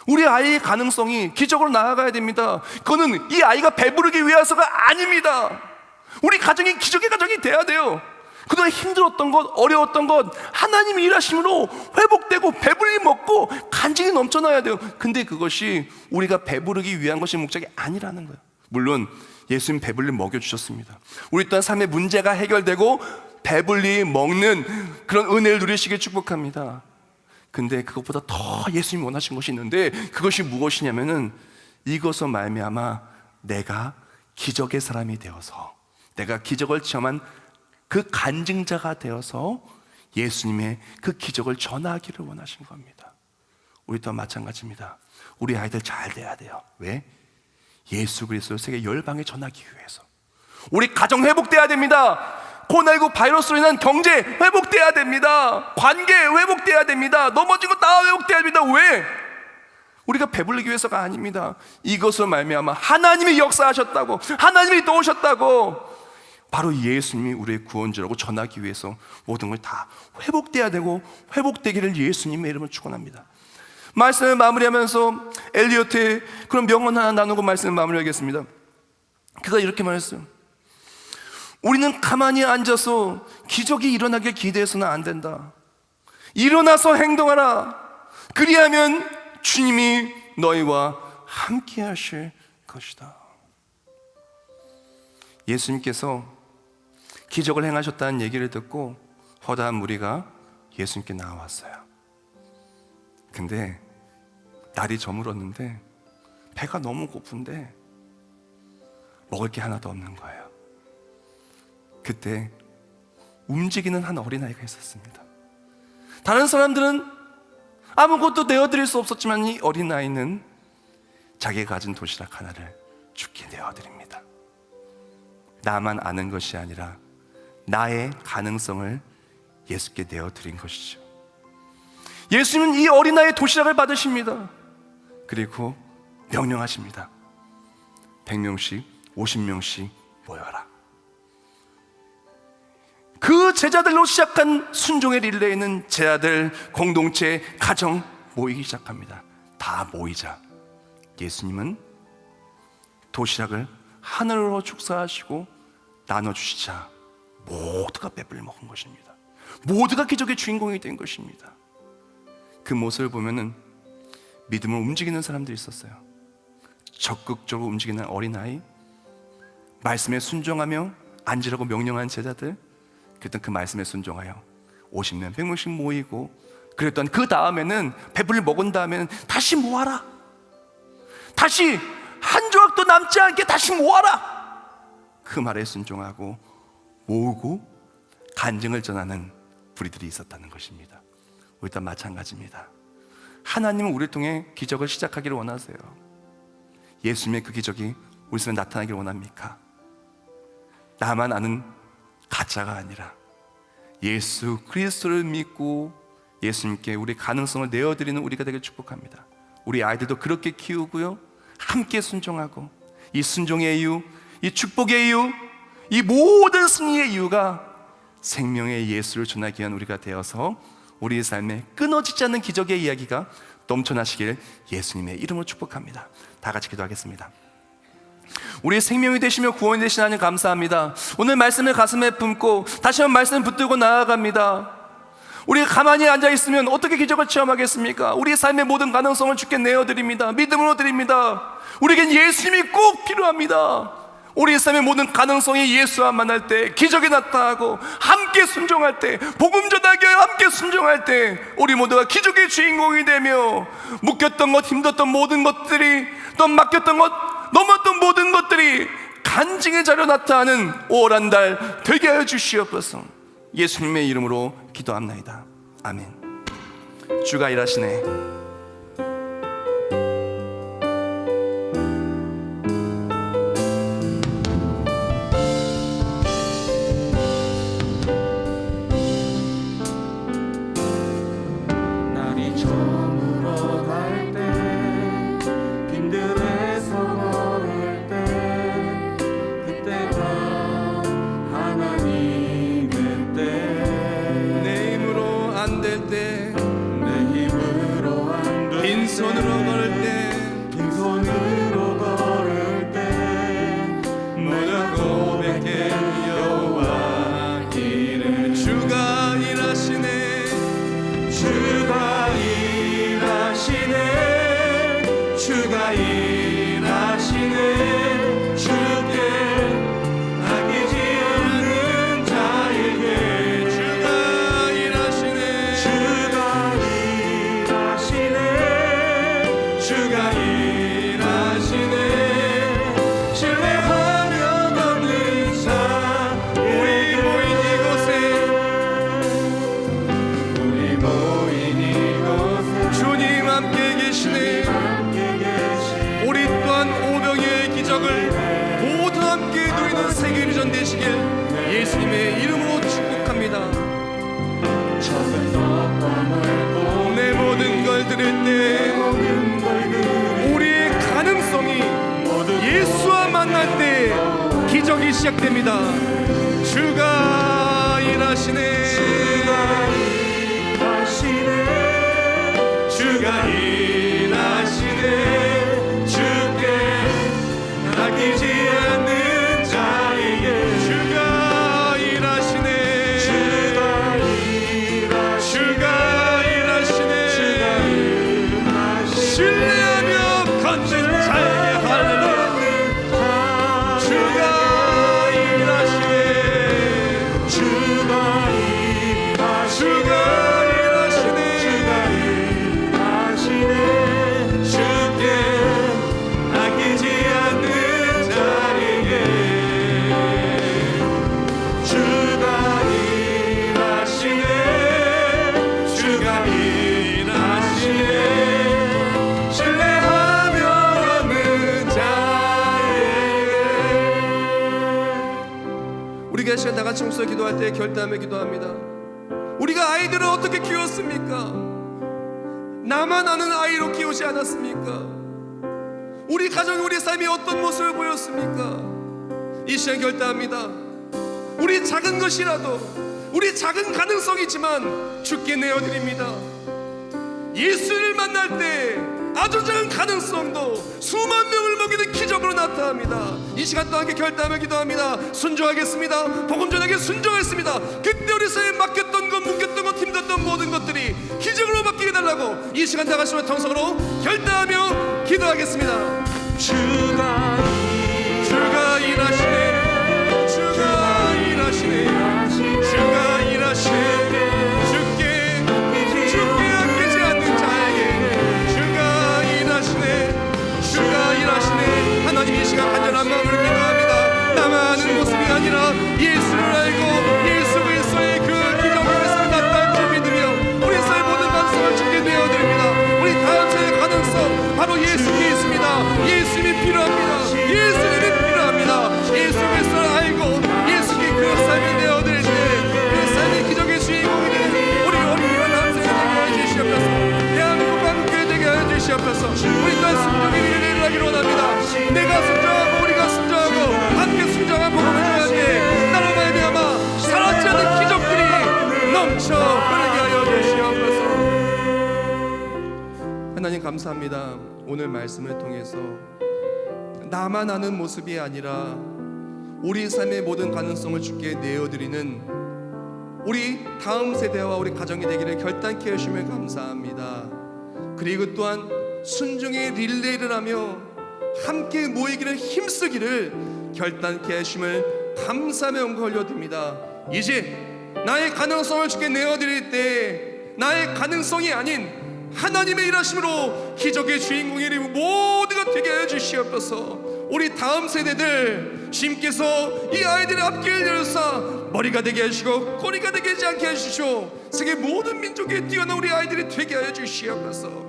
우리 아이의 가능성이 기적으로 나아가야 됩니다. 그거는 이 아이가 배부르기 위해서가 아닙니다. 우리 가정이 기적의 가정이 돼야 돼요. 그동안 힘들었던 것, 어려웠던 것 하나님이 일하심으로 회복되고 배불리 먹고 간증이 넘쳐나야 돼요. 근데 그것이 우리가 배부르기 위한 것이 목적이 아니라는 거예요. 물론 예수님 배불리 먹여주셨습니다. 우리 또한 삶의 문제가 해결되고 배불리 먹는 그런 은혜를 누리시길 축복합니다. 근데 그것보다 더 예수님이 원하신 것이 있는데, 그것이 무엇이냐면은 이것으로 말미암아 내가 기적의 사람이 되어서, 내가 기적을 체험한 그 간증자가 되어서 예수님의 그 기적을 전하기를 원하신 겁니다. 우리 또한 마찬가지입니다. 우리 아이들 잘 돼야 돼요. 왜? 예수 그리스도 세계 열방에 전하기 위해서. 우리 가정 회복돼야 됩니다. 코로나19 바이러스로 인한 경제 회복돼야 됩니다. 관계 회복돼야 됩니다. 넘어진 거 다 회복돼야 됩니다. 왜? 우리가 배불리기 위해서가 아닙니다. 이것을 말미암아 하나님이 역사하셨다고, 하나님이 도우셨다고, 바로 예수님이 우리의 구원주라고 전하기 위해서 모든 걸 다 회복돼야 되고, 회복되기를 예수님의 이름으로 축원합니다. 말씀을 마무리하면서 엘리어트의 그런 명언 하나 나누고 말씀을 마무리하겠습니다. 그가 이렇게 말했어요. 우리는 가만히 앉아서 기적이 일어나길 기대해서는 안 된다. 일어나서 행동하라. 그리하면 주님이 너희와 함께 하실 것이다. 예수님께서 기적을 행하셨다는 얘기를 듣고 허다한 무리가 예수님께 나왔어요. 근데 날이 저물었는데 배가 너무 고픈데 먹을 게 하나도 없는 거예요. 그때 움직이는 한 어린아이가 있었습니다. 다른 사람들은 아무것도 내어드릴 수 없었지만 이 어린아이는 자기가 가진 도시락 하나를 주께 내어드립니다. 나만 아는 것이 아니라 나의 가능성을 예수께 내어드린 것이죠. 예수님은 이 어린아이의 도시락을 받으십니다. 그리고 명령하십니다. 100명씩 50명씩 모여라. 그 제자들로 시작한 순종의 릴레이는 제자들, 공동체, 가정 모이기 시작합니다. 다 모이자 예수님은 도시락을 하늘로 축사하시고 나눠주시자 모두가 배불리 먹은 것입니다. 모두가 기적의 주인공이 된 것입니다. 그 모습을 보면은 믿음을 움직이는 사람들이 있었어요. 적극적으로 움직이는 어린아이, 말씀에 순종하며 앉으라고 명령한 제자들, 그랬던 그 말씀에 순종하여 50명 100명씩 모이고, 그랬던 그 다음에는 배불리 먹은 다음에는 다시 모아라, 다시 한 조각도 남지 않게 다시 모아라, 그 말에 순종하고 모으고 간증을 전하는 부리들이 있었다는 것입니다. 우리도 마찬가지입니다. 하나님은 우리를 통해 기적을 시작하기를 원하세요. 예수님의 그 기적이 우리 삶에 나타나기를 원합니까? 나만 아는 가짜가 아니라 예수 그리스도를 믿고 예수님께 우리 가능성을 내어드리는 우리가 되길 축복합니다. 우리 아이들도 그렇게 키우고요, 함께 순종하고, 이 순종의 이유, 이 축복의 이유, 이 모든 승리의 이유가 생명의 예수를 전하기 위한 우리가 되어서 우리의 삶에 끊어지지 않는 기적의 이야기가 넘쳐나시길 예수님의 이름으로 축복합니다. 다 같이 기도하겠습니다. 우리의 생명이 되시며 구원이 되신 하나님 감사합니다. 오늘 말씀을 가슴에 품고 다시 한번 말씀을 붙들고 나아갑니다. 우리가 가만히 앉아있으면 어떻게 기적을 체험하겠습니까? 우리의 삶의 모든 가능성을 주께 내어드립니다. 믿음으로 드립니다. 우리에겐 예수님이 꼭 필요합니다. 우리의 삶의 모든 가능성이 예수와 만날 때, 기적이 나타나고 함께 순종할 때, 복음 전하기에 함께 순종할 때 우리 모두가 기적의 주인공이 되며 묶였던 것, 힘들었던 모든 것들이, 또 맡겼던 것, 넘었던 모든 것들이 간증의 자료 나타나는 5월 달 되게 하여 주시옵소서. 예수님의 이름으로 기도합나이다. 아멘. 주가 일하시네. 예수님의 이름으로 축복합니다. 내 모든 걸 들을 때 우리의 가능성이 예수와 만날 때 기적이 시작됩니다. 주가 일하시네. 주가 일하시네. 주께 아끼지 않는 자에게 주가 일하시네. 주가 일하시네. 신뢰하며 걷는 자에게 할렐루야. 주가 일하시네. 주가 우리가 시간 다 같이 목소리 기도할 때 결단하며 기도합니다. 우리가 아이들을 어떻게 키웠습니까? 나만 아는 아이로 키우지 않았습니까? 우리 가정, 우리 삶이 어떤 모습을 보였습니까? 이 시간 결단합니다. 우리 작은 것이라도, 우리 작은 가능성이지만 주께 내어드립니다. 예수를 만날 때 아주 작은 가능성도 수만 명을 먹이는 기적으로 나타납니다. 이 시간 또 함께 결단하며 기도합니다. 순종하겠습니다. 복음 전하게 순종했습니다. 그때 우리 삶에 맡겼던 것, 묶였던 것, 힘들었던 모든 것들이 기적으로 바뀌게 달라고 이 시간 다 같이 통성으로 결단하며 기도하겠습니다. 주가 일하시네, 주가 일하시네, 주가 일하시네. 주께 아끼지 않는 자에게 주가 일하시네. 하나님 이 시간 간절한 마음으로 기도합니다. 나만 아는 모습이 아니라 예수를 알고 예수 그리스도의 그 기적을 위해서 나타날 줄 믿으며 우리 삶의 모든 가능성을 주게 되어드립니다. 우리 다음 세의 가능성 바로 예수님이 있습니다. 예수님이 필요합니다. 예수님이 필요합니다. 예수 그리스도를 알고 예수님이 그 삶이 되어드릴 때 그 삶의 기적의 주인공이 되는 우리 어린이와 남성이 되게 하여 주시옵소서. 대한민국 한국교회 되게 하여 주시옵소서. 우리 또한 순종의 일을 하기를 원합니다. 내가 순종하고 우리가 순종하고 함께 순종한 복음을 전할 때 나로 말미암아 사라지지 않는 기적들이 넘쳐 흐르게 하여 주시옵소서. 하나님 감사합니다. 오늘 말씀을 통해서 나만 아는 모습이 아니라 우리 삶의 모든 가능성을 주께 내어드리는 우리 다음 세대와 우리 가정이 되기를 결단케 해주시면 감사합니다. 그리고 또한 순종의 릴레이를 하며 함께 모이기를 힘쓰기를 결단케 해주심을 감사하며 영광 올려드립니다. 이제 나의 가능성을 주께 내어드릴 때 나의 가능성이 아닌 하나님의 일하심으로 기적의 주인공이 모두가 되게 하여 주시옵소서. 우리 다음 세대들 주님께서 이 아이들의 앞길을 열어서 머리가 되게 해주시고 꼬리가 되게 하지 않게 해주시오. 세계 모든 민족에 뛰어난 우리 아이들이 되게 하여 주시옵소서.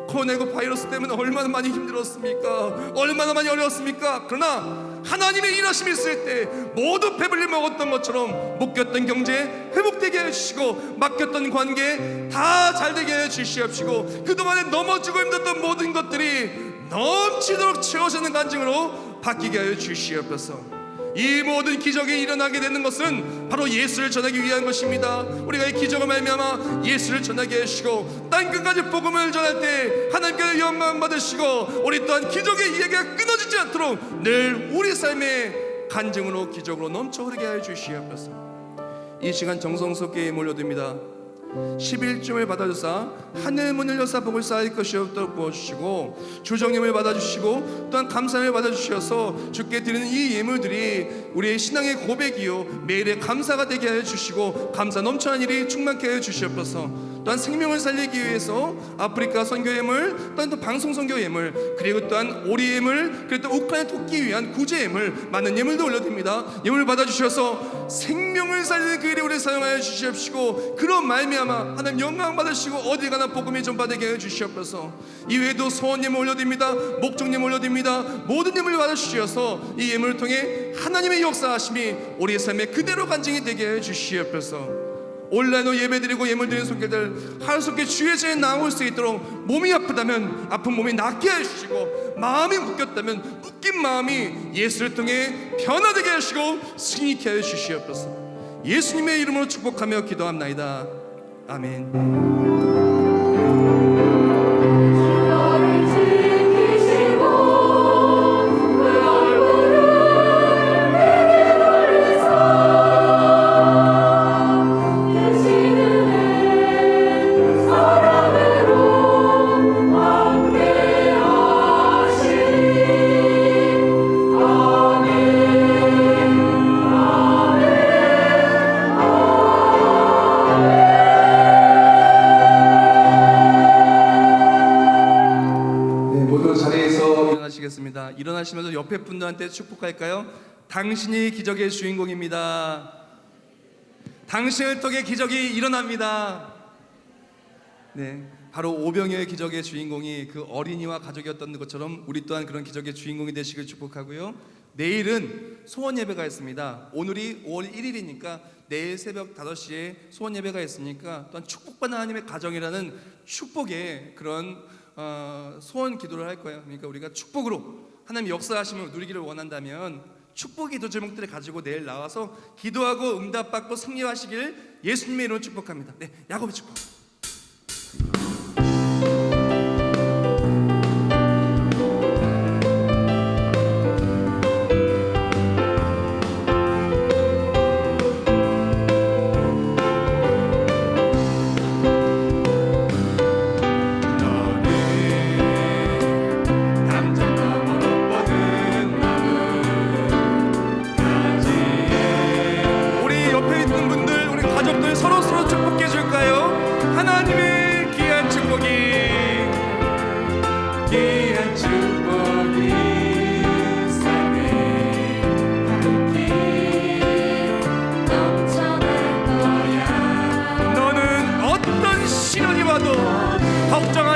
코로나19 바이러스 때문에 얼마나 많이 힘들었습니까? 얼마나 많이 어려웠습니까? 그러나 하나님의 일하심이 있을 때 모두 배불리 먹었던 것처럼 묶였던 경제 회복되게 해주시고 맡겼던 관계 다 잘되게 해주시옵시고 그동안에 넘어지고 힘들었던 모든 것들이 넘치도록 채워지는 간증으로 바뀌게 하여 주시옵소서. 이 모든 기적이 일어나게 되는 것은 바로 예수를 전하기 위한 것입니다. 우리가 이 기적을 말미암아 예수를 전하게 해주시고 땅끝까지 복음을 전할 때 하나님께서 영광 받으시고 우리 또한 기적의 이야기가 끊어지지 않도록 늘 우리 삶의 간증으로 기적으로 넘쳐 흐르게 하여 주시옵소서. 이 시간 정성스럽게 몰려듭니다. 11점을 받아주사 하늘 문을 여사 복을 쌓을 것이 없도록 부어주시고 주정임을 받아주시고 또한 감사함을 받아주셔서 주께 드리는 이 예물들이 우리의 신앙의 고백이요 매일의 감사가 되게 하여 주시고 감사 넘쳐난 일이 충만케 하여 주시옵소서. 또한 생명을 살리기 위해서 아프리카 선교 예물 또한 또 방송 선교 예물 그리고 또한 오리 예물 그리고 또 우크라이나 돕기 위한 구제 예물 많은 예물도 올려드립니다. 예물 받아주셔서 생명을 살리는 그 일에 우리 사용하여 주시옵시고 그런 말미암아 하나님 영광 받으시고 어디 가나 복음이 전파되게 해 주시옵소서. 이외에도 소원 예물 올려드립니다. 목적 예물 올려드립니다. 모든 예물을 받아주셔서 이 예물을 통해 하나님의 역사하심이 우리의 삶에 그대로 간증이 되게 해 주시옵소서. 온라인으로 예배드리고 예물드리는 손길들 하루속히 주의 전에 나올 수 있도록 몸이 아프다면 아픈 몸이 낫게 해주시고 마음이 묶였다면 묶인 마음이 예수를 통해 변화되게 하시고 승리케 하여 주시옵소서. 예수님의 이름으로 축복하며 기도합나이다. 아멘. 일어나시면서 옆에 분들한테 축복할까요? 당신이 기적의 주인공입니다. 당신을 통해 기적이 일어납니다. 네, 바로 오병이어의 기적의 주인공이 그 어린이와 가족이었던 것처럼 우리 또한 그런 기적의 주인공이 되시길 축복하고요. 내일은 소원 예배가 있습니다. 오늘이 5월 1일이니까 내일 새벽 5시에 소원 예배가 있으니까 또한 축복받는 하나님의 가정이라는 축복의 그런 소원 기도를 할 거예요. 그러니까 우리가 축복으로 하나님 역사하심을 누리기를 원한다면 축복 기도 제목들을 가지고 내일 나와서 기도하고 응답받고 승리하시길 예수님의 이름으로 축복합니다. 네, 야곱의 축복.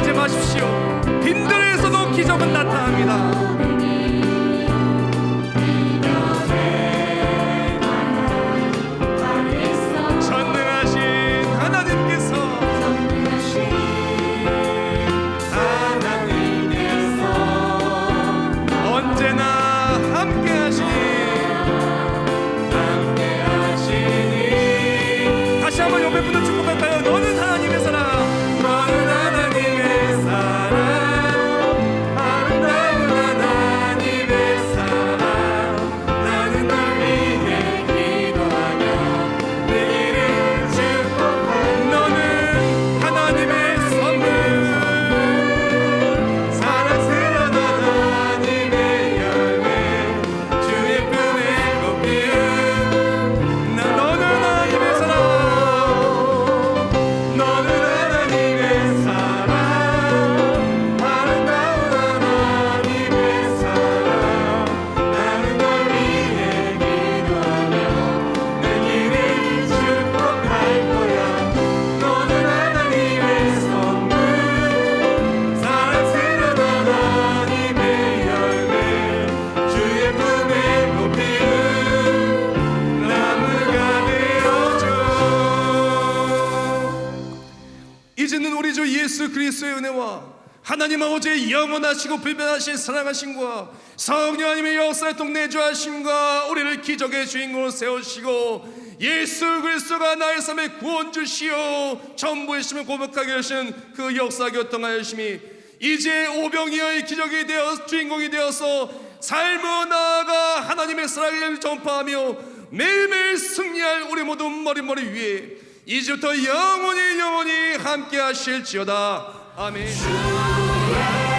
두려워하지 마십시오. 빈들에서도 기적은 나타납니다. 이제는 우리 주 예수 그리스도의 은혜와 하나님 아버지의 영원하시고 불변하신 사랑하심과 성령 하나님의 역사활동 내주하심과 우리를 기적의 주인공으로 세우시고 예수 그리스도가 나의 삶의 구원주시오 전부이심을 고백하게 하신 그 역사 교통하심이 이제 오병이어의 기적이 되어 주인공이 되어서 삶을 나아가 하나님의 사랑을 전파하며 매일매일 승리할 우리 모두 머리 위에 이제부터 영원히 함께 하실지어다. 아멘.